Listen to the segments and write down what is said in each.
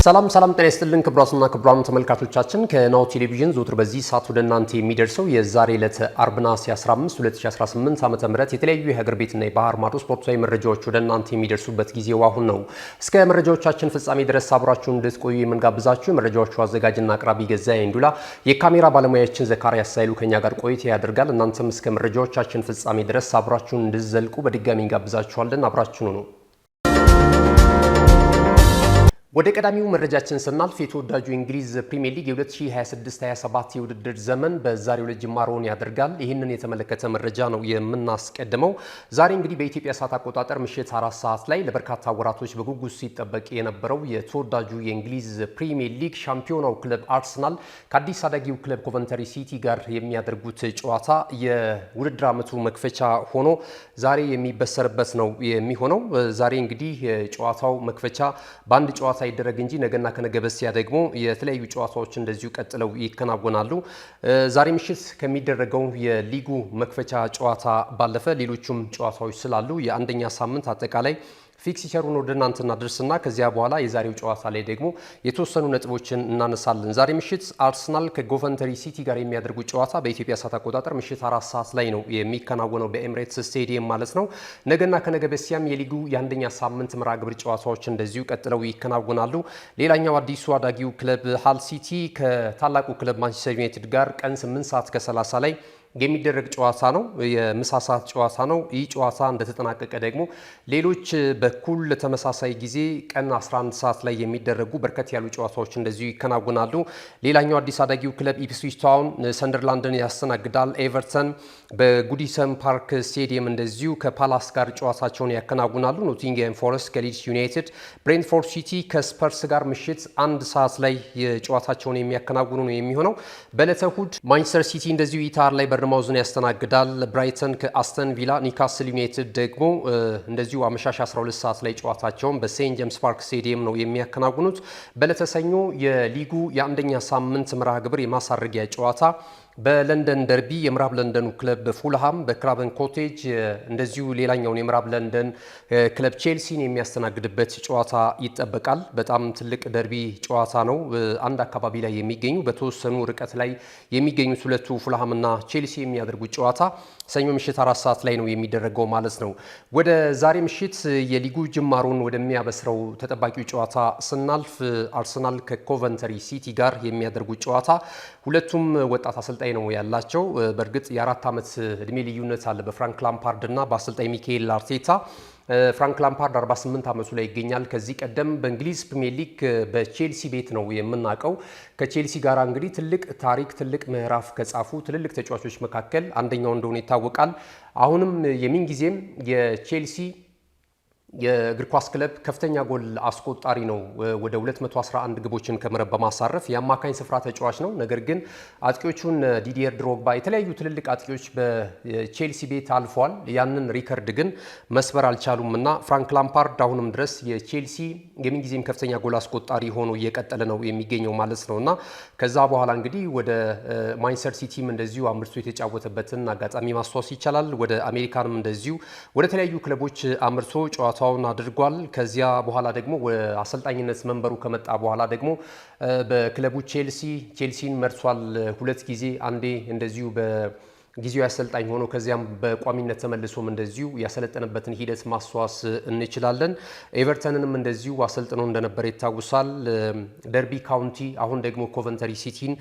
ሰላም ጤና ይስጥልን ክቡራትና ክቡራን ተመልካቾቻችን ከናሁ ቴሌቪዥን ዘወትር በዚህ ሰዓት ወደ እናንተ የሚደርሰው የዛሬ ዕለት አርብ ነሐሴ 15 2018 ዓ.ም የተለያዩ የሀገር ቤትና የባህር ማዶ ስፖርታዊ መረጃዎች ወደ እናንተ የሚደርሱበት ጊዜው አሁን ነው። እስከ መረጃዎቻችን ፍጻሜ ድረስ አብራችሁን እንድትቆዩ የምንጋብዛችሁ የመረጃዎቹ አዘጋጅና አቅራቢ ገዛኸኝ እንዱላ፣ የካሜራ ባለሙያችን ዘካሪያስ ሳይሉ ከኛ ጋር ቆይታ ያደርጋል። እናንተም እስከ መረጃዎቻችን ፍጻሜ ድረስ አብራችሁን እንድትዘልቁ በድጋሚ እንጋብዛችኋለን። አብራችሁን ነው። ወደ ቀዳሚው መረጃችን ስናልፍ የተወዳጁ እንግሊዝ ፕሪሚየር ሊግ የ2026-27 የውድድር ዘመን በዛሬው ዕለት ጅማሮውን ያደርጋል። ይህንን የተመለከተ መረጃ ነው የምናስቀድመው። ዛሬ እንግዲህ በኢትዮጵያ ሰዓት አቆጣጠር ምሽት 4 ሰዓት ላይ ለበርካታ ወራቶች በጉጉት ሲጠበቅ የነበረው የተወዳጁ የእንግሊዝ ፕሪሚየር ሊግ ሻምፒዮናው ክለብ አርሰናል ከአዲስ አዳጊው ክለብ ኮቨንተሪ ሲቲ ጋር የሚያደርጉት ጨዋታ የውድድር ዓመቱ መክፈቻ ሆኖ ዛሬ የሚበሰርበት ነው የሚሆነው። ዛሬ እንግዲህ ጨዋታው መክፈቻ በአንድ ጨዋታ ይደረግ እንጂ ነገና ከነገ በስቲያ ደግሞ የተለያዩ ጨዋታዎች እንደዚሁ ቀጥለው ይከናወናሉ። ዛሬ ምሽት ከሚደረገው የሊጉ መክፈቻ ጨዋታ ባለፈ ሌሎችም ጨዋታዎች ስላሉ የአንደኛ ሳምንት አጠቃላይ ፊክስቸሩን ወደ እናንተ እናደርስና ከዚያ በኋላ የዛሬው ጨዋታ ላይ ደግሞ የተወሰኑ ነጥቦችን እናነሳለን። ዛሬ ምሽት አርሰናል ከኮቨንተሪ ሲቲ ጋር የሚያደርጉት ጨዋታ በኢትዮጵያ ሰዓት አቆጣጠር ምሽት 4 ሰዓት ላይ ነው የሚከናወነው በኤምሬትስ ስቴዲየም ማለት ነው። ነገና ከነገ በስቲያም የሊጉ የአንደኛ ሳምንት መርሃ ግብር ጨዋታዎች እንደዚሁ ቀጥለው ይከናወናሉ። ሌላኛው አዲሱ አዳጊው ክለብ ሃል ሲቲ ከታላቁ ክለብ ማንቸስተር ዩናይትድ ጋር ቀን 8 ሰዓት ከ30 ላይ የሚደረግ ጨዋታ ነው። የምሳ ሰዓት ጨዋታ ነው። ይህ ጨዋታ እንደተጠናቀቀ ደግሞ ሌሎች በኩል ተመሳሳይ ጊዜ ቀን 11 ሰዓት ላይ የሚደረጉ በርከት ያሉ ጨዋታዎች እንደዚሁ ይከናወናሉ። ሌላኛው አዲስ አዳጊው ክለብ ኢፕስዊች ታውን ሰንደርላንድን ያስተናግዳል። ኤቨርተን በጉዲሰን ፓርክ ስቴዲየም እንደዚሁ ከፓላስ ጋር ጨዋታቸውን ያከናውናሉ። ኖቲንግሃም ፎረስት ከሊድስ ዩናይትድ፣ ብሬንትፎርድ ሲቲ ከስፐርስ ጋር ምሽት 1 ሰዓት ላይ ጨዋታቸውን የሚያከናውኑ ነው የሚሆነው። በዕለተ እሁድ ማንቸስተር ሲቲ እንደዚሁ ኢታር ላይ በርንማውዝን ያስተናግዳል። ብራይተን ከአስተን ቪላ፣ ኒውካስል ዩናይትድ ደግሞ እንደዚሁ አመሻሽ 12 ሰዓት ላይ ጨዋታቸውን በሴንት ጄምስ ፓርክ ስቴዲየም ነው የሚያከናውኑት። በዕለተ ሰኞ የሊጉ የአንደኛ ሳምንት መርሃ ግብር የማሳረጊያ ጨዋታ በለንደን ደርቢ የምዕራብ ለንደኑ ክለብ ፉልሃም በክራቨን ኮቴጅ እንደዚሁ ሌላኛውን የምዕራብ ለንደን ክለብ ቼልሲን የሚያስተናግድበት ጨዋታ ይጠበቃል። በጣም ትልቅ ደርቢ ጨዋታ ነው። አንድ አካባቢ ላይ የሚገኙ በተወሰኑ ርቀት ላይ የሚገኙት ሁለቱ ፉልሃምና ቼልሲ የሚያደርጉት ጨዋታ ሰኞ ምሽት 4 ሰዓት ላይ ነው የሚደረገው ማለት ነው። ወደ ዛሬ ምሽት የሊጉ ጅማሮን ወደሚያበስረው ተጠባቂው ጨዋታ ስናልፍ አርሰናል ከኮቨንተሪ ሲቲ ጋር የሚያደርጉት ጨዋታ ሁለቱም ወጣት አሰልጣኝ ነው ያላቸው። በእርግጥ የ4 ዓመት እድሜ ልዩነት አለ በፍራንክ ላምፓርድ እና በአሰልጣኝ ሚካኤል አርቴታ። ፍራንክ ላምፓርድ 48 ዓመቱ ላይ ይገኛል። ከዚህ ቀደም በእንግሊዝ ፕሪሚየር ሊግ በቼልሲ ቤት ነው የምናውቀው። ከቼልሲ ጋር እንግዲህ ትልቅ ታሪክ ትልቅ ምዕራፍ ከጻፉ ትልልቅ ተጫዋቾች መካከል አንደኛው እንደሆነ ይታወቃል። አሁንም የምንጊዜም የቼልሲ የእግር ኳስ ክለብ ከፍተኛ ጎል አስቆጣሪ ነው። ወደ 211 ግቦችን ከመረብ በማሳረፍ የአማካኝ ስፍራ ተጫዋች ነው። ነገር ግን አጥቂዎቹን ዲዲየር ድሮግባ የተለያዩ ትልልቅ አጥቂዎች በቼልሲ ቤት አልፈዋል። ያንን ሪከርድ ግን መስበር አልቻሉም እና ፍራንክ ላምፓርድ አሁንም ድረስ የቼልሲ የምንጊዜም ከፍተኛ ጎል አስቆጣሪ ሆኖ እየቀጠለ ነው የሚገኘው ማለት ነው እና ከዛ በኋላ እንግዲህ ወደ ማንቸስተር ሲቲም እንደዚሁ አምርቶ የተጫወተበትን አጋጣሚ ማስታወስ ይቻላል። ወደ አሜሪካንም እንደዚሁ ወደ ተለያዩ ክለቦች አምርቶ ጨዋታውን አድርጓል። ከዚያ በኋላ ደግሞ አሰልጣኝነት መንበሩ ከመጣ በኋላ ደግሞ በክለቡ ቼልሲን መርቷል 2 ጊዜ። አንዴ እንደዚሁ በጊዜው አሰልጣኝ ሆኖ ከዚያም በቋሚነት ተመልሶም እንደዚሁ ያሰለጠነበትን ሂደት ማስታወስ እንችላለን። ኤቨርተንንም እንደዚሁ አሰልጥኖ እንደነበረ ይታወሳል። ደርቢ ካውንቲ አሁን ደግሞ ኮቨንተሪ ሲቲን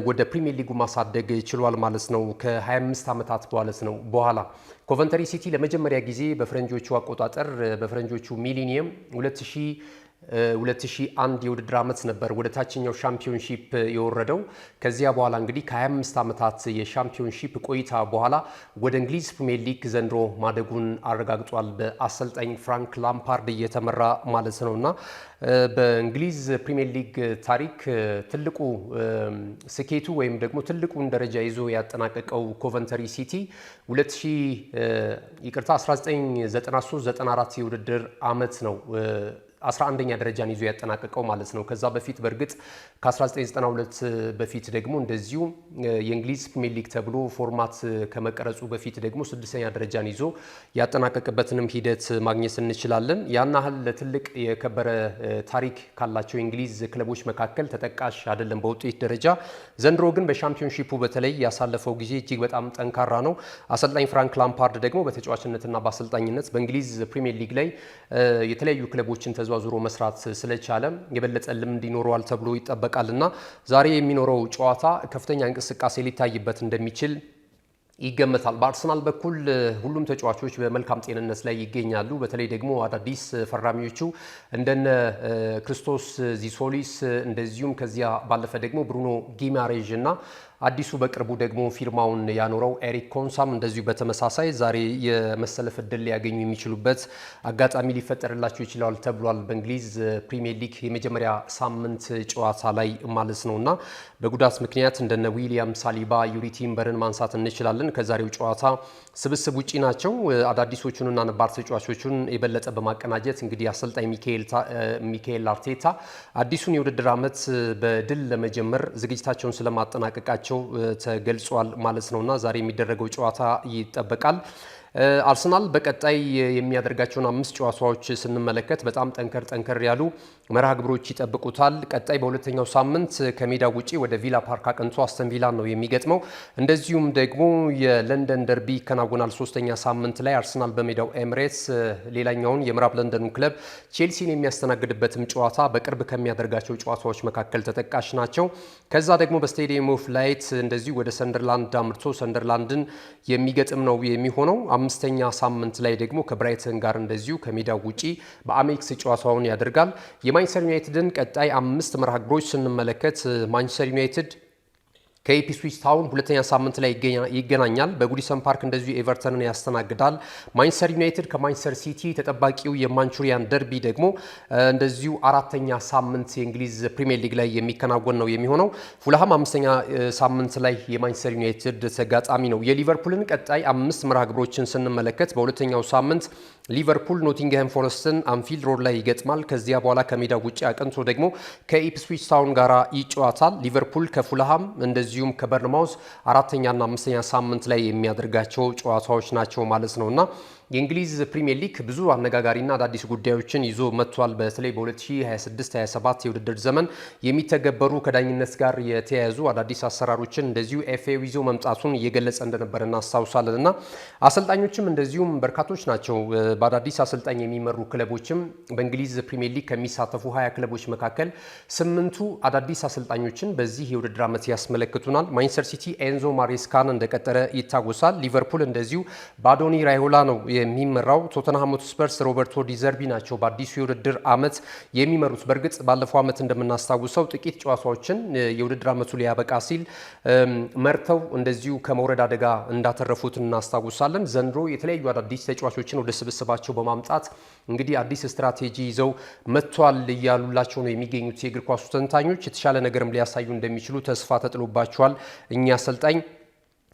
ወደ ፕሪሚየር ሊጉ ማሳደግ ችሏል ማለት ነው ከ25 ዓመታት በኋላ ኮቨንተሪ ሲቲ ለመጀመሪያ ጊዜ በፈረንጆቹ አቆጣጠር በፈረንጆቹ ሚሊኒየም 2001 የውድድር ዓመት ነበር ወደ ታችኛው ሻምፒዮንሺፕ የወረደው። ከዚያ በኋላ እንግዲህ ከ25 ዓመታት የሻምፒዮንሺፕ ቆይታ በኋላ ወደ እንግሊዝ ፕሪሚየር ሊግ ዘንድሮ ማደጉን አረጋግጧል በአሰልጣኝ ፍራንክ ላምፓርድ እየተመራ ማለት ነውና በእንግሊዝ ፕሪሚየር ሊግ ታሪክ ትልቁ ስኬቱ ወይም ደግሞ ትልቁን ደረጃ ይዞ ያጠናቀቀው ኮቨንተሪ ሲቲ 1993-94 የውድድር ዓመት ነው 11ኛ ደረጃን ይዞ ያጠናቀቀው ማለት ነው። ከዛ በፊት በርግጥ ከ1992 በፊት ደግሞ እንደዚሁ የእንግሊዝ ፕሪሚየር ሊግ ተብሎ ፎርማት ከመቀረጹ በፊት ደግሞ 6ኛ ደረጃን ይዞ ያጠናቀቀበትንም ሂደት ማግኘት እንችላለን። ያን ያህል ትልቅ የከበረ ታሪክ ካላቸው የእንግሊዝ ክለቦች መካከል ተጠቃሽ አይደለም በውጤት ደረጃ። ዘንድሮ ግን በሻምፒዮንሺፑ በተለይ ያሳለፈው ጊዜ እጅግ በጣም ጠንካራ ነው። አሰልጣኝ ፍራንክ ላምፓርድ ደግሞ በተጫዋችነትና በአሰልጣኝነት በእንግሊዝ ፕሪሚየር ሊግ ላይ የተለያዩ ክለቦችን ተዘዋውሮ መስራት ስለቻለ የበለጠ ልምድ ይኖረዋል ተብሎ ይጠበቃልና ዛሬ የሚኖረው ጨዋታ ከፍተኛ እንቅስቃሴ ሊታይበት እንደሚችል ይገመታል። በአርሰናል በኩል ሁሉም ተጫዋቾች በመልካም ጤንነት ላይ ይገኛሉ። በተለይ ደግሞ አዳዲስ ፈራሚዎቹ እንደነ ክርስቶስ ዚሶሊስ እንደዚሁም ከዚያ ባለፈ ደግሞ ብሩኖ ጊማሬዥ እና አዲሱ በቅርቡ ደግሞ ፊርማውን ያኖረው ኤሪክ ኮንሳም እንደዚሁ በተመሳሳይ ዛሬ የመሰለፍ እድል ሊያገኙ የሚችሉበት አጋጣሚ ሊፈጠርላቸው ይችላል ተብሏል። በእንግሊዝ ፕሪሚየር ሊግ የመጀመሪያ ሳምንት ጨዋታ ላይ ማለት ነውና በጉዳት ምክንያት እንደነ ዊሊያም ሳሊባ፣ ዩሪ ቲምበርን ማንሳት እንችላለን። ከዛሬው ጨዋታ ስብስብ ውጪ ናቸው። አዳዲሶቹንና ነባር ተጫዋቾቹን የበለጠ በማቀናጀት እንግዲህ አሰልጣኝ ሚካኤል አርቴታ አዲሱን የውድድር ዓመት በድል ለመጀመር ዝግጅታቸውን ስለማጠናቀቃቸው ተገልጿል ማለት ነውና ዛሬ የሚደረገው ጨዋታ ይጠበቃል። አርሰናል በቀጣይ የሚያደርጋቸውን 5 ጨዋታዎች ስንመለከት በጣም ጠንከር ያሉ መርሃ ግብሮች ይጠብቁታል። ቀጣይ በሁለተኛው ሳምንት ከሜዳ ውጪ ወደ ቪላ ፓርክ አቅንቶ አስተን ቪላን ነው የሚገጥመው። እንደዚሁም ደግሞ የለንደን ደርቢ ይከናወናል። 3ኛ ሳምንት ላይ አርሰናል በሜዳው ኤምሬትስ ሌላኛውን የምዕራብ ለንደኑ ክለብ ቼልሲን የሚያስተናግድበትም ጨዋታ በቅርብ ከሚያደርጋቸው ጨዋታዎች መካከል ተጠቃሽ ናቸው። ከዛ ደግሞ በስቴዲየም ኦፍ ላይት እንደዚሁ ወደ ሰንደርላንድ አምርቶ ሰንደርላንድን የሚገጥም ነው የሚሆነው። 5ኛ ሳምንት ላይ ደግሞ ከብራይተን ጋር እንደዚሁ ከሜዳው ውጪ በአሜክስ ጨዋታውን ያደርጋል። የማንቸስተር ዩናይትድን ቀጣይ 5 መርሃ ግብሮች ስንመለከት ማንቸስተር ዩናይትድ ከኢፕስዊች ታውን ሁለተኛ ሳምንት ላይ ይገናኛል። በጉዲሰን ፓርክ እንደዚሁ ኤቨርተንን ያስተናግዳል። ማንቸስተር ዩናይትድ ከማንቸስተር ሲቲ ተጠባቂው የማንቹሪያን ደርቢ ደግሞ እንደዚሁ 4ኛ ሳምንት የእንግሊዝ ፕሪሚየር ሊግ ላይ የሚከናወን ነው የሚሆነው። ፉልሃም 5ኛ ሳምንት ላይ የማንቸስተር ዩናይትድ ተጋጣሚ ነው። የሊቨርፑልን ቀጣይ 5 መርሃ ግብሮችን ስንመለከት በሁለተኛው ሳምንት ሊቨርፑል ኖቲንግሃም ፎረስትን አንፊልድ ሮድ ላይ ይገጥማል። ከዚያ በኋላ ከሜዳው ውጪ አቅንቶ ደግሞ ከኢፕስዊች ታውን ጋር ይጫወታል። ሊቨርፑል ከፉልሃም እንደዚሁም ከበርንማውዝ 4ኛና 5ኛ ሳምንት ላይ የሚያደርጋቸው ጨዋታዎች ናቸው ማለት ነውና የእንግሊዝ ፕሪሚየር ሊግ ብዙ አነጋጋሪና አዳዲስ ጉዳዮችን ይዞ መጥቷል። በተለይ በ2026-27 የውድድር ዘመን የሚተገበሩ ከዳኝነት ጋር የተያያዙ አዳዲስ አሰራሮችን እንደዚሁ ኤፍኤ ይዞ መምጣቱን እየገለጸ እንደነበር እናስታውሳለንና አሰልጣኞችም እንደዚሁም በርካቶች ናቸው። በአዳዲስ አሰልጣኝ የሚመሩ ክለቦችም በእንግሊዝ ፕሪሚየር ሊግ ከሚሳተፉ 20 ክለቦች መካከል 8ቱ አዳዲስ አሰልጣኞችን በዚህ የውድድር ዓመት ያስመለክቱናል። ማንቸስተር ሲቲ ኤንዞ ማሬስካን እንደቀጠረ ይታወሳል። ሊቨርፑል እንደዚሁ ባዶኒ ራዮላ ነው የሚመራው። ቶተንሃም ሆትስፐርስ ሮበርቶ ዲዘርቢ ናቸው በአዲሱ የውድድር ዓመት የሚመሩት። በእርግጥ ባለፈው ዓመት እንደምናስታውሰው ጥቂት ጨዋታዎችን የውድድር ዓመቱ ሊያበቃ ሲል መርተው እንደዚሁ ከመውረድ አደጋ እንዳተረፉት እናስታውሳለን። ዘንድሮ የተለያዩ አዳዲስ ተጫዋቾችን ወደ ስብስባቸው በማምጣት እንግዲህ አዲስ ስትራቴጂ ይዘው መጥቷል እያሉላቸው ነው የሚገኙት የእግር ኳሱ ተንታኞች። የተሻለ ነገርም ሊያሳዩ እንደሚችሉ ተስፋ ተጥሎባቸዋል እኛ አሰልጣኝ።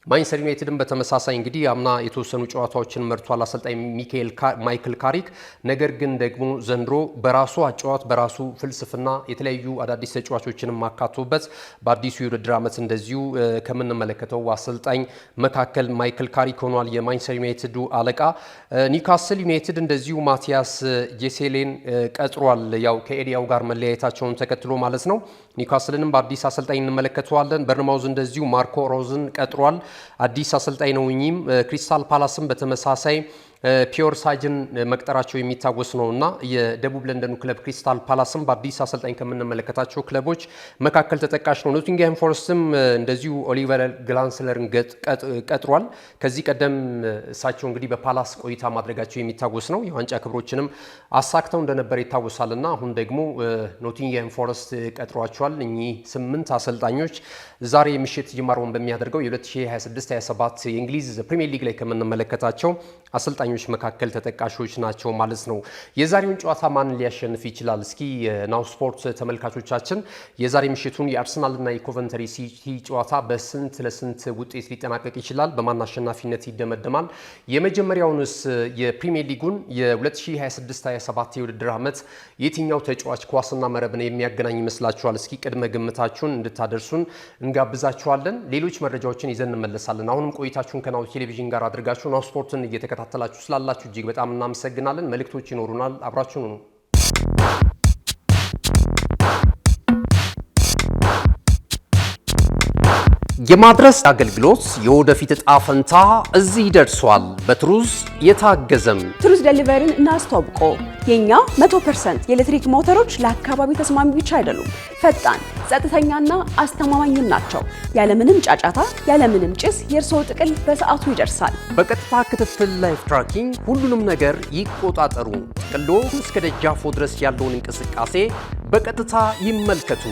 ማንቸስተር ዩናይትድን በተመሳሳይ እንግዲህ አምና የተወሰኑ ጨዋታዎችን መርቷል አሰልጣኝ ማይክል ካሪክ። ነገር ግን ደግሞ ዘንድሮ በራሱ አጨዋወት በራሱ ፍልስፍና የተለያዩ አዳዲስ ተጫዋቾችንም ማካቶበት በአዲሱ የውድድር ዓመት እንደዚሁ ከምንመለከተው አሰልጣኝ መካከል ማይክል ካሪክ ሆኗል የማንቸስተር ዩናይትዱ አለቃ። ኒውካስል ዩናይትድ እንደዚሁ ማቲያስ ጄሴሌን ቀጥሯል። ያው ከኤዲያው ጋር መለያየታቸውን ተከትሎ ማለት ነው። ኒውካስልንም በአዲስ አሰልጣኝ እንመለከተዋለን። በርንማውዝ እንደዚሁ ማርኮ ሮዝን ቀጥሯል። አዲስ አሰልጣኝ ነው። እኚህም ክሪስታል ፓላስን በተመሳሳይ ፒዮር ሳጅን መቅጠራቸው የሚታወስ ነውና የደቡብ ለንደኑ ክለብ ክሪስታል ፓላስም በአዲስ አሰልጣኝ ከምንመለከታቸው ክለቦች መካከል ተጠቃሽ ነው። ኖቲንግሃም ፎረስትም እንደዚሁ ኦሊቨር ግላንስለርን ቀጥሯል። ከዚህ ቀደም እሳቸው እንግዲህ በፓላስ ቆይታ ማድረጋቸው የሚታወስ ነው። የዋንጫ ክብሮችንም አሳክተው እንደነበር ይታወሳልና አሁን ደግሞ ኖቲንግሃም ፎረስት ቀጥሯቸዋል። እኚህ 8 አሰልጣኞች ዛሬ ምሽት ጅማሮውን በሚያደርገው የ2026-27 የእንግሊዝ ፕሪሚየር ሊግ ላይ ከምንመለከታቸው አሰልጣኞች አሰልጣኞች መካከል ተጠቃሾች ናቸው ማለት ነው። የዛሬውን ጨዋታ ማን ሊያሸንፍ ይችላል? እስኪ ናሁ ስፖርት ተመልካቾቻችን የዛሬ ምሽቱን የአርሰናልና የኮቨንተሪ ሲቲ ጨዋታ በስንት ለስንት ውጤት ሊጠናቀቅ ይችላል? በማን አሸናፊነት ይደመደማል? የመጀመሪያውንስ የፕሪሚየር ሊጉን የ2026-27 የውድድር ዓመት የትኛው ተጫዋች ኳስና መረብን የሚያገናኝ ይመስላችኋል? እስኪ ቅድመ ግምታችሁን እንድታደርሱን እንጋብዛችኋለን። ሌሎች መረጃዎችን ይዘን እንመለሳለን። አሁንም ቆይታችሁን ከናሁ ቴሌቪዥን ጋር አድርጋችሁ ናሁ ስፖርትን እየተከታተላችሁ ስላላችሁ እጅግ በጣም እናመሰግናለን። መልእክቶች ይኖሩናል። አብራችሁን ነው። የማድረስ አገልግሎት የወደፊት ዕጣ ፈንታ እዚህ ደርሷል። በትሩዝ የታገዘም ትሩዝ ዴሊቨሪን እናስተዋውቆ። የኛ 100% የኤሌክትሪክ ሞተሮች ለአካባቢ ተስማሚ ብቻ አይደሉም፣ ፈጣን፣ ጸጥተኛና አስተማማኝም ናቸው። ያለምንም ጫጫታ፣ ያለምንም ጭስ የእርስዎ ጥቅል በሰዓቱ ይደርሳል። በቀጥታ ክትትል ላይፍ ትራኪንግ ሁሉንም ነገር ይቆጣጠሩ። ጥቅሎ እስከ ደጃፎ ድረስ ያለውን እንቅስቃሴ በቀጥታ ይመልከቱ።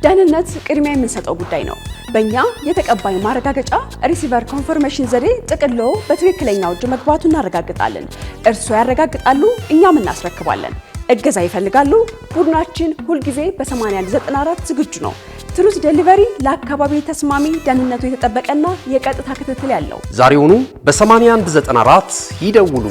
ደህንነት ቅድሚያ የምንሰጠው ጉዳይ ነው። በእኛ የተቀባይ ማረጋገጫ ሪሲቨር ኮንፈርሜሽን ዘዴ ጥቅሎ በትክክለኛው እጅ መግባቱ እናረጋግጣለን። እርስዎ ያረጋግጣሉ፣ እኛም እናስረክባለን። እገዛ ይፈልጋሉ? ቡድናችን ሁልጊዜ በ8194 ዝግጁ ነው። ትሩዝ ዴሊቨሪ ለአካባቢ ተስማሚ፣ ደህንነቱ የተጠበቀና የቀጥታ ክትትል ያለው። ዛሬውኑ በ8194 ይደውሉ።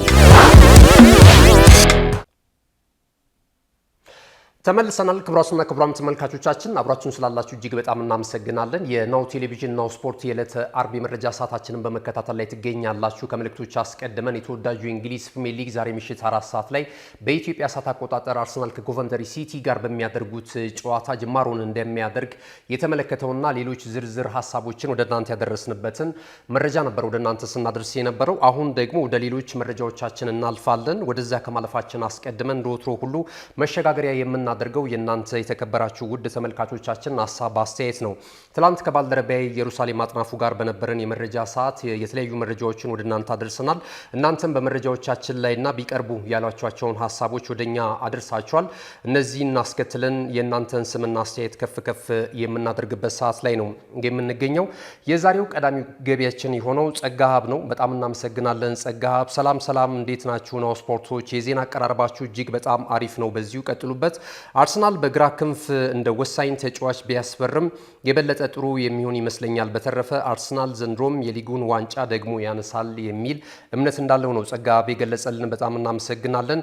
ተመልሰናል። ክቡራትና ክቡራን ተመልካቾቻችን አብራችሁን ስላላችሁ እጅግ በጣም እናመሰግናለን። የናሁ ቴሌቪዥን ናሁ ስፖርት የዕለተ አርብ የመረጃ ሰዓታችንን በመከታተል ላይ ትገኛላችሁ። ከምልክቶች አስቀድመን የተወዳጁ የእንግሊዝ ፕሪሚየር ሊግ ዛሬ ምሽት 4 ሰዓት ላይ በኢትዮጵያ ሰዓት አቆጣጠር አርሰናል ከኮቨንተሪ ሲቲ ጋር በሚያደርጉት ጨዋታ ጅማሮን እንደሚያደርግ የተመለከተውና ሌሎች ዝርዝር ሀሳቦችን ወደ እናንተ ያደረስንበትን መረጃ ነበር ወደ እናንተ ስናደርስ የነበረው። አሁን ደግሞ ወደ ሌሎች መረጃዎቻችን እናልፋለን። ወደዛ ከማለፋችን አስቀድመን እንደወትሮ ሁሉ መሸጋገሪያ አድርገው የናንተ የተከበራችሁ ውድ ተመልካቾቻችን ሐሳብ አስተያየት ነው። ትላንት ከባልደረባዬ ኢየሩሳሌም አጥናፉ ጋር በነበረን የመረጃ ሰዓት የተለያዩ መረጃዎችን ወደ እናንተ አድርሰናል። እናንተም በመረጃዎቻችን ላይና ቢቀርቡ ያሏቸውን ሐሳቦች ወደኛ አድርሳችኋል። እነዚህን አስከትለን የናንተን ስምና አስተያየት ከፍ የምናደርግበት ሰዓት ላይ ነው የምንገኘው። የዛሬው ቀዳሚ ገቢያችን የሆነው ጸጋሃብ ነው። በጣም እናመሰግናለን ጸጋሃብ። ሰላም እንዴት ናችሁ? ናሁ ስፖርቶች የዜና አቀራረባችሁ እጅግ በጣም አሪፍ ነው። በዚሁ ቀጥሉበት። አርሰናል በግራ ክንፍ እንደ ወሳኝ ተጫዋች ቢያስፈርም የበለጠ ጥሩ የሚሆን ይመስለኛል። በተረፈ አርሰናል ዘንድሮም የሊጉን ዋንጫ ደግሞ ያነሳል የሚል እምነት እንዳለው ነው ጸጋቤ ገለጸልን። በጣም እናመሰግናለን።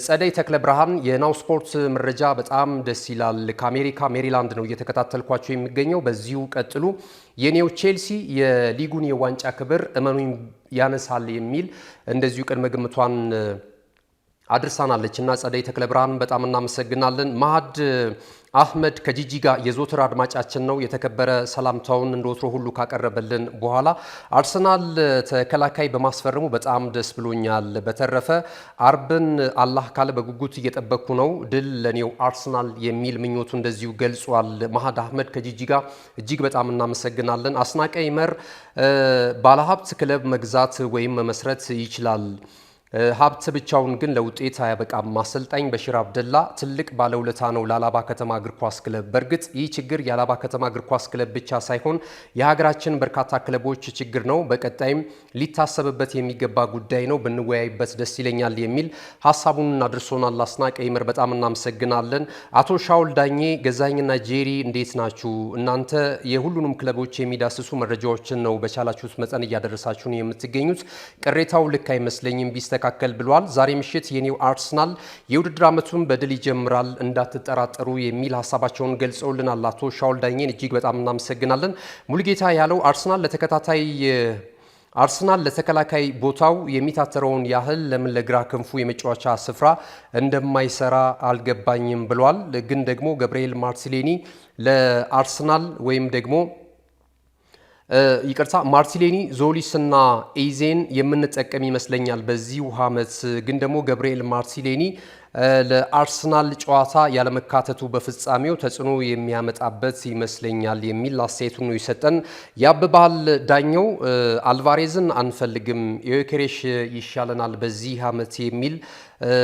ጸደይ ተክለ ብርሃን የናሁ ስፖርት መረጃ በጣም ደስ ይላል። ከአሜሪካ ሜሪላንድ ነው እየተከታተልኳቸው የሚገኘው። በዚሁ ቀጥሉ። የኔው ቼልሲ የሊጉን የዋንጫ ክብር እመኑኝ ያነሳል የሚል እንደዚሁ ቅድመ ግምቷን አድርሳናለች እና ጸደይ ተክለ ብርሃን በጣም እናመሰግናለን። ማህድ አህመድ ከጂጂጋ የዞትር አድማጫችን ነው። የተከበረ ሰላምታውን እንደወትሮ ሁሉ ካቀረበልን በኋላ አርሰናል ተከላካይ በማስፈረሙ በጣም ደስ ብሎኛል። በተረፈ አርብን አላህ ካለ በጉጉት እየጠበቅኩ ነው። ድል ለኔው አርሰናል የሚል ምኞቱ እንደዚሁ ገልጿል። ማህድ አህመድ ከጂጂጋ እጅግ በጣም እናመሰግናለን። አስናቀ ይመር ባለሀብት ክለብ መግዛት ወይም መመስረት ይችላል። ሀብት ብቻውን ግን ለውጤት አያበቃም። አሰልጣኝ በሽር አብደላ ትልቅ ባለውለታ ነው ለአላባ ከተማ እግር ኳስ ክለብ። በእርግጥ ይህ ችግር የአላባ ከተማ እግር ኳስ ክለብ ብቻ ሳይሆን የሀገራችን በርካታ ክለቦች ችግር ነው። በቀጣይም ሊታሰብበት የሚገባ ጉዳይ ነው። ብንወያይበት ደስ ይለኛል የሚል ሀሳቡን አድርሶናል። አስናቀ ይመር በጣም እናመሰግናለን። አቶ ሻውል ዳኜ ገዛኝና ጄሪ እንዴት ናችሁ? እናንተ የሁሉንም ክለቦች የሚዳስሱ መረጃዎችን ነው በቻላችሁት መጠን እያደረሳችሁ ነው የምትገኙት። ቅሬታው ልክ አይመስለኝም ተካከል ብሏል። ዛሬ ምሽት የኒው አርሰናል የውድድር ዓመቱን በድል ይጀምራል እንዳትጠራጠሩ የሚል ሀሳባቸውን ገልጸውልናል። አቶ ሻውል ዳኜን እጅግ በጣም እናመሰግናለን። ሙሉጌታ ያለው አርሰናል ለተከላካይ ቦታው የሚታተረውን ያህል ለምን ለግራ ክንፉ የመጫወቻ ስፍራ እንደማይሰራ አልገባኝም ብሏል። ግን ደግሞ ገብርኤል ማርቲኔሊ ለአርሰናል ወይም ደግሞ ይቅርታ ማርቲኔሊ ዞሊስ እና ኤዜን የምንጠቀም ይመስለኛል በዚህ ዓመት። ግን ደግሞ ገብርኤል ማርቲኔሊ ለአርሰናል ጨዋታ ያለመካተቱ በፍጻሜው ተጽዕኖ የሚያመጣበት ይመስለኛል የሚል አስተያየቱን ነው የሰጠን። ያብባል ዳኘው አልቫሬዝን አንፈልግም፣ ዮኬሬሽ ይሻለናል በዚህ ዓመት የሚል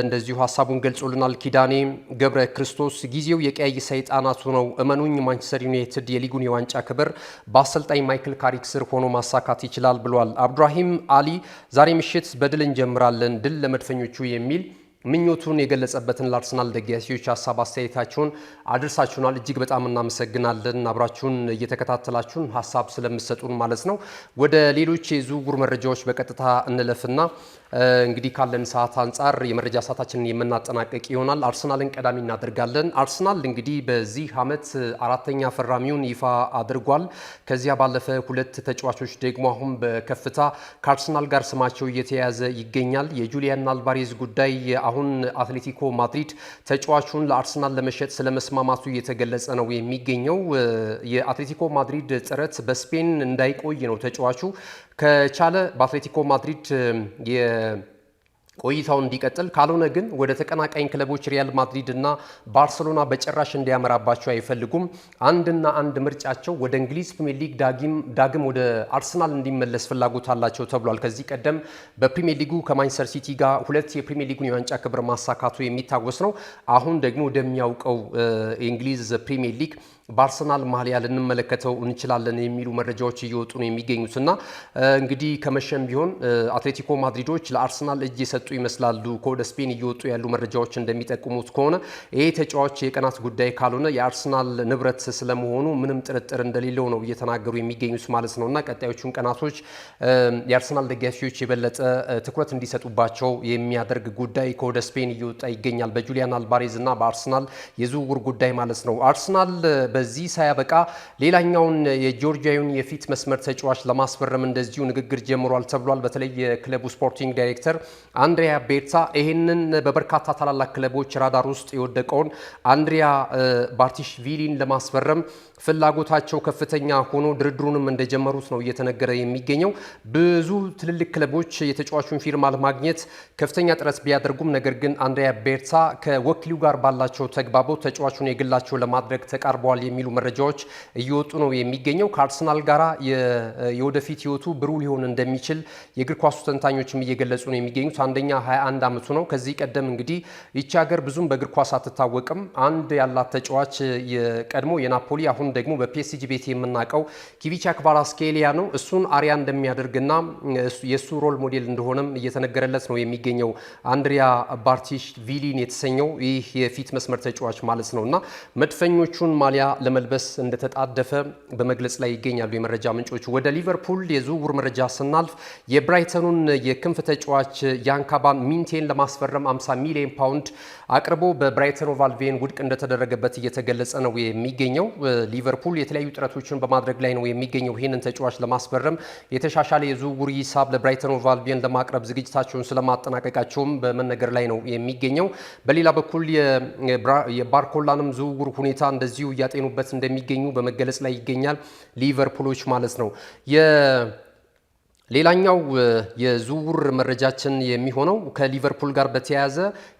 እንደዚሁ ሀሳቡን ገልጾልናል። ኪዳኔ ገብረ ክርስቶስ ጊዜው የቀያይ ሰይጣናቱ ነው፣ እመኑኝ ማንቸስተር ዩናይትድ የሊጉን የዋንጫ ክብር በአሰልጣኝ ማይክል ካሪክ ስር ሆኖ ማሳካት ይችላል ብሏል። አብዱራሂም አሊ ዛሬ ምሽት በድል እንጀምራለን፣ ድል ለመድፈኞቹ የሚል ምኞቱን የገለጸበትን ለአርሰናል ደጋፊዎች ሀሳብ አስተያየታችሁን አድርሳችሁናል። እጅግ በጣም እናመሰግናለን። አብራችሁን እየተከታተላችሁን ሀሳብ ስለምትሰጡን ማለት ነው። ወደ ሌሎች የዝውውር መረጃዎች በቀጥታ እንለፍና እንግዲህ ካለን ሰዓት አንጻር የመረጃ ሰዓታችንን የምናጠናቀቅ ይሆናል። አርሰናልን ቀዳሚ እናደርጋለን። አርሰናል እንግዲህ በዚህ ዓመት አራተኛ ፈራሚውን ይፋ አድርጓል። ከዚያ ባለፈ ሁለት ተጫዋቾች ደግሞ አሁን በከፍታ ከአርሰናል ጋር ስማቸው እየተያዘ ይገኛል። የጁሊያን አልቫሬዝ ጉዳይ አሁን አትሌቲኮ ማድሪድ ተጫዋቹን ለአርሰናል ለመሸጥ ስለመስማማቱ እየተገለጸ ነው የሚገኘው። የአትሌቲኮ ማድሪድ ጥረት በስፔን እንዳይቆይ ነው። ተጫዋቹ ከቻለ በአትሌቲኮ ማድሪድ ቆይታው እንዲቀጥል ካልሆነ ግን ወደ ተቀናቃኝ ክለቦች ሪያል ማድሪድ እና ባርሴሎና በጭራሽ እንዲያመራባቸው አይፈልጉም። አንድ ምርጫቸው ወደ እንግሊዝ ፕሪሚየር ሊግ ዳግም ወደ አርሰናል እንዲመለስ ፍላጎት አላቸው ተብሏል። ከዚህ ቀደም በፕሪሚየር ሊጉ ከማንቸስተር ሲቲ ጋር ሁለት የፕሪሚየር ሊጉን የዋንጫ ክብር ማሳካቱ የሚታወስ ነው። አሁን ደግሞ ወደሚያውቀው የእንግሊዝ ፕሪሚየር ሊግ በአርሰናል ማሊያ ልንመለከተው እንችላለን የሚሉ መረጃዎች እየወጡ ነው የሚገኙትና እንግዲህ ከመሸም ቢሆን አትሌቲኮ ማድሪዶች ለአርሰናል እጅ የሰጡ ይመስላሉ። ከወደ ስፔን እየወጡ ያሉ መረጃዎች እንደሚጠቁሙት ከሆነ ይሄ ተጫዋች የቀናት ጉዳይ ካልሆነ የአርሰናል ንብረት ስለመሆኑ ምንም ጥርጥር እንደሌለው ነው እየተናገሩ የሚገኙት ማለት ነውና ቀጣዮቹን ቀናቶች የአርሰናል ደጋፊዎች የበለጠ ትኩረት እንዲሰጡባቸው የሚያደርግ ጉዳይ ከወደ ስፔን እየወጣ ይገኛል። በጁሊያን አልቫሬዝ እና በአርሰናል የዝውውር ጉዳይ ማለት ነው። አርሰናል በዚህ ሳያበቃ ሌላኛውን የጆርጂያውን የፊት መስመር ተጫዋች ለማስፈረም እንደዚሁ ንግግር ጀምሯል ተብሏል። በተለይ የክለቡ ስፖርቲንግ ዳይሬክተር አንድሪያ ቤርታ ይህንን በበርካታ ታላላቅ ክለቦች ራዳር ውስጥ የወደቀውን አንድሪያ ባርቲሽቪሊን ለማስፈረም ፍላጎታቸው ከፍተኛ ሆኖ ድርድሩንም እንደጀመሩት ነው እየተነገረ የሚገኘው። ብዙ ትልልቅ ክለቦች የተጫዋቹን ፊርማ ለማግኘት ከፍተኛ ጥረት ቢያደርጉም ነገር ግን አንድሪያ ቤርታ ከወኪሉ ጋር ባላቸው ተግባቦት ተጫዋቹን የግላቸው ለማድረግ ተቃርበዋል የሚሉ መረጃዎች እየወጡ ነው የሚገኘው። ከአርሰናል ጋራ የወደፊት ህይወቱ ብሩህ ሊሆን እንደሚችል የእግር ኳሱ ተንታኞችም እየገለጹ ነው የሚገኙት። አንደኛ 21 ዓመቱ ነው። ከዚህ ቀደም እንግዲህ ይቺ ሀገር ብዙም በእግር ኳስ አትታወቅም። አንድ ያላት ተጫዋች የቀድሞ የናፖሊ አሁን ደግሞ በፒኤስጂ ቤት የምናውቀው ኪቪቻ ክቫራትስኬሊያ ነው። እሱን አሪያ እንደሚያደርግና የሱ ሮል ሞዴል እንደሆነም እየተነገረለት ነው የሚገኘው አንድሪያ ባርቲሽቪሊን የተሰኘው ይህ የፊት መስመር ተጫዋች ማለት ነውና መድፈኞቹን ማሊያ ለመልበስ እንደተጣደፈ በመግለጽ ላይ ይገኛሉ የመረጃ ምንጮቹ። ወደ ሊቨርፑል የዝውውር መረጃ ስናልፍ የብራይተኑን የክንፍ ተጫዋች ያንካባን ሚንቴን ለማስፈረም 50 ሚሊዮን ፓውንድ አቅርቦ በብራይተን ኦቭ አልቢዮን ውድቅ እንደተደረገበት እየተገለጸ ነው የሚገኘው። ሊቨርፑል የተለያዩ ጥረቶችን በማድረግ ላይ ነው የሚገኘው። ይህንን ተጫዋች ለማስፈረም የተሻሻለ የዝውውር ሂሳብ ለብራይተን ኦቭ አልቢዮን ለማቅረብ ዝግጅታቸውን ስለማጠናቀቃቸውም በመነገር ላይ ነው የሚገኘው። በሌላ በኩል የባርኮላንም ዝውውር ሁኔታ እንደዚሁ እያጤኑበት እንደሚገኙ በመገለጽ ላይ ይገኛል ሊቨርፑሎች ማለት ነው። ሌላኛው የዝውውር መረጃችን የሚሆነው ከሊቨርፑል ጋር በተያያዘ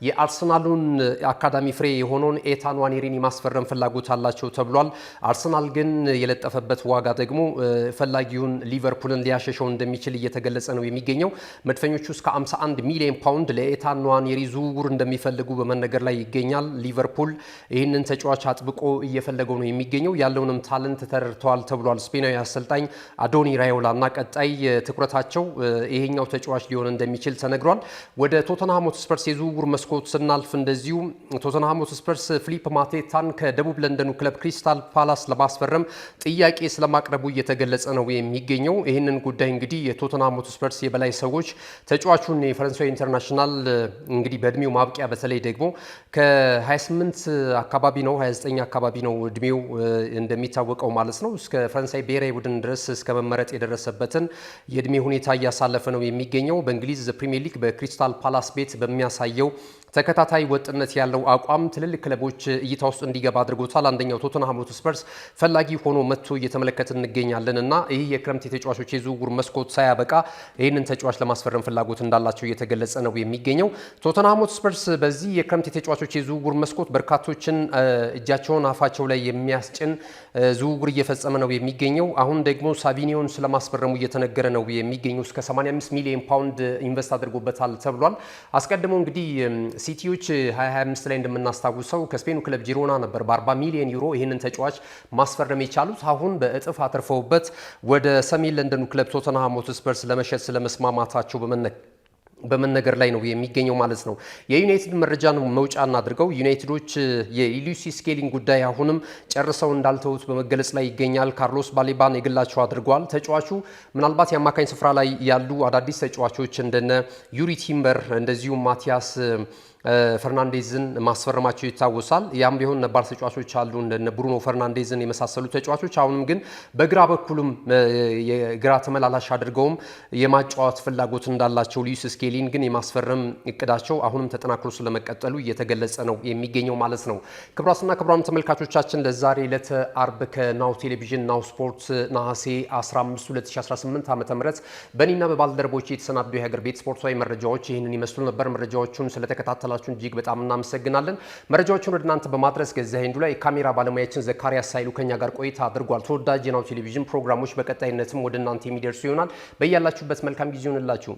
የአርሰናሉን አካዳሚ ፍሬ የሆነውን ኤታን ዋኔሪን የማስፈረም ፍላጎት አላቸው ተብሏል። አርሰናል ግን የለጠፈበት ዋጋ ደግሞ ፈላጊውን ሊቨርፑልን ሊያሸሸው እንደሚችል እየተገለጸ ነው የሚገኘው። መድፈኞቹ እስከ 51 ሚሊዮን ፓውንድ ለኤታን ዋኔሪ ዝውውር እንደሚፈልጉ በመነገር ላይ ይገኛል። ሊቨርፑል ይህንን ተጫዋች አጥብቆ እየፈለገው ነው የሚገኘው። ያለውንም ታለንት ተረድተዋል ተብሏል። ስፔናዊ አሰልጣኝ አዶኒ ራዮላ እና ቀጣይ ትኩረታቸው ይሄኛው ተጫዋች ሊሆን እንደሚችል ተነግሯል። ወደ ቶተንሃም ሆትስፐርስ የዝውውር መስኮት ስናልፍ እንደዚሁ ቶተንሃም ሆትስፐርስ ፊሊፕ ማቴታን ከደቡብ ለንደኑ ክለብ ክሪስታል ፓላስ ለማስፈረም ጥያቄ ስለማቅረቡ እየተገለጸ ነው የሚገኘው። ይህንን ጉዳይ እንግዲህ የቶተንሃም ሆትስፐርስ የበላይ ሰዎች ተጫዋቹን የፈረንሳዊ ኢንተርናሽናል እንግዲህ በእድሜው ማብቂያ በተለይ ደግሞ ከ28 አካባቢ ነው 29 አካባቢ ነው እድሜው እንደሚታወቀው ማለት ነው እስከ ፈረንሳይ ብሔራዊ ቡድን ድረስ እስከ መመረጥ የደረሰበትን የእድሜ ሁኔታ እያሳለፈ ነው የሚገኘው። በእንግሊዝ ፕሪሚየር ሊግ በክሪስታል ፓላስ ቤት በሚያሳየው ተከታታይ ወጥነት ያለው አቋም ትልልቅ ክለቦች እይታ ውስጥ እንዲገባ አድርጎታል። አንደኛው ቶተንሃም ሆትስፐርስ ፈላጊ ሆኖ መጥቶ እየተመለከትን እንገኛለን እና ይህ የክረምት የተጫዋቾች የዝውውር መስኮት ሳያበቃ ይህንን ተጫዋች ለማስፈረም ፍላጎት እንዳላቸው እየተገለጸ ነው የሚገኘው። ቶተንሃም ሆትስፐርስ በዚህ የክረምት የተጫዋቾች የዝውውር መስኮት በርካቶችን እጃቸውን አፋቸው ላይ የሚያስጭን ዝውውር እየፈጸመ ነው የሚገኘው። አሁን ደግሞ ሳቪኒዮን ስለማስፈረሙ እየተነገረ ነው የሚገኘው። እስከ 85 ሚሊዮን ፓውንድ ኢንቨስት አድርጎበታል ተብሏል። አስቀድሞ እንግዲህ ሲቲዎች 2025 ላይ እንደምናስታውሰው ከስፔኑ ክለብ ጂሮና ነበር በ40 ሚሊዮን ዩሮ ይህንን ተጫዋች ማስፈረም የቻሉት። አሁን በእጥፍ አትርፈውበት ወደ ሰሜን ለንደኑ ክለብ ቶተንሃም ሆትስፐርስ ለመሸጥ ስለመስማማታቸው በመነገር ላይ ነው የሚገኘው ማለት ነው። የዩናይትድ መረጃን መውጫ እናድርገው። ዩናይትዶች የሉዊስ ስኬሊን ጉዳይ አሁንም ጨርሰው እንዳልተውት በመገለጽ ላይ ይገኛል። ካርሎስ ባሌባን የግላቸው አድርገዋል። ተጫዋቹ ምናልባት የአማካኝ ስፍራ ላይ ያሉ አዳዲስ ተጫዋቾች እንደነ ዩሪ ቲምበር እንደዚሁም ማቲያስ ፈርናንዴዝን ማስፈረማቸው ይታወሳል። ያም ቢሆን ነባር ተጫዋቾች አሉ እንደነ ብሩኖ ፈርናንዴዝን የመሳሰሉ ተጫዋቾች አሁንም ግን በግራ በኩልም የግራ ተመላላሽ አድርገውም የማጫወት ፍላጎት እንዳላቸው ሉዊስ ስኬሊን ግን የማስፈረም እቅዳቸው አሁንም ተጠናክሮ ስለመቀጠሉ እየተገለጸ ነው የሚገኘው ማለት ነው። ክቡራትና ክቡራን ተመልካቾቻችን ለዛሬ ዕለተ አርብ ከናሁ ቴሌቪዥን ናሁ ስፖርት ነሐሴ 15 2018 ዓ.ም በእኔና በባልደረቦቼ የተሰናዱ የሀገር ቤት ስፖርታዊ መረጃዎች ይህንን ይመስሉ ነበር። መረጃዎቹን ስለተከታተላችሁ እጅግ በጣም እናመሰግናለን። መረጃዎቹን ወደ እናንተ በማድረስ ገዛኸኝ ዱላ የካሜራ ባለሙያችን ዘካሪያስ ሳይሉ ከኛ ጋር ቆይታ አድርጓል። ተወዳጅ የናሁ ቴሌቪዥን ፕሮግራሞች በቀጣይነትም ወደ እናንተ የሚደርሱ ይሆናል። በያላችሁበት መልካም ጊዜ ይሁንላችሁ።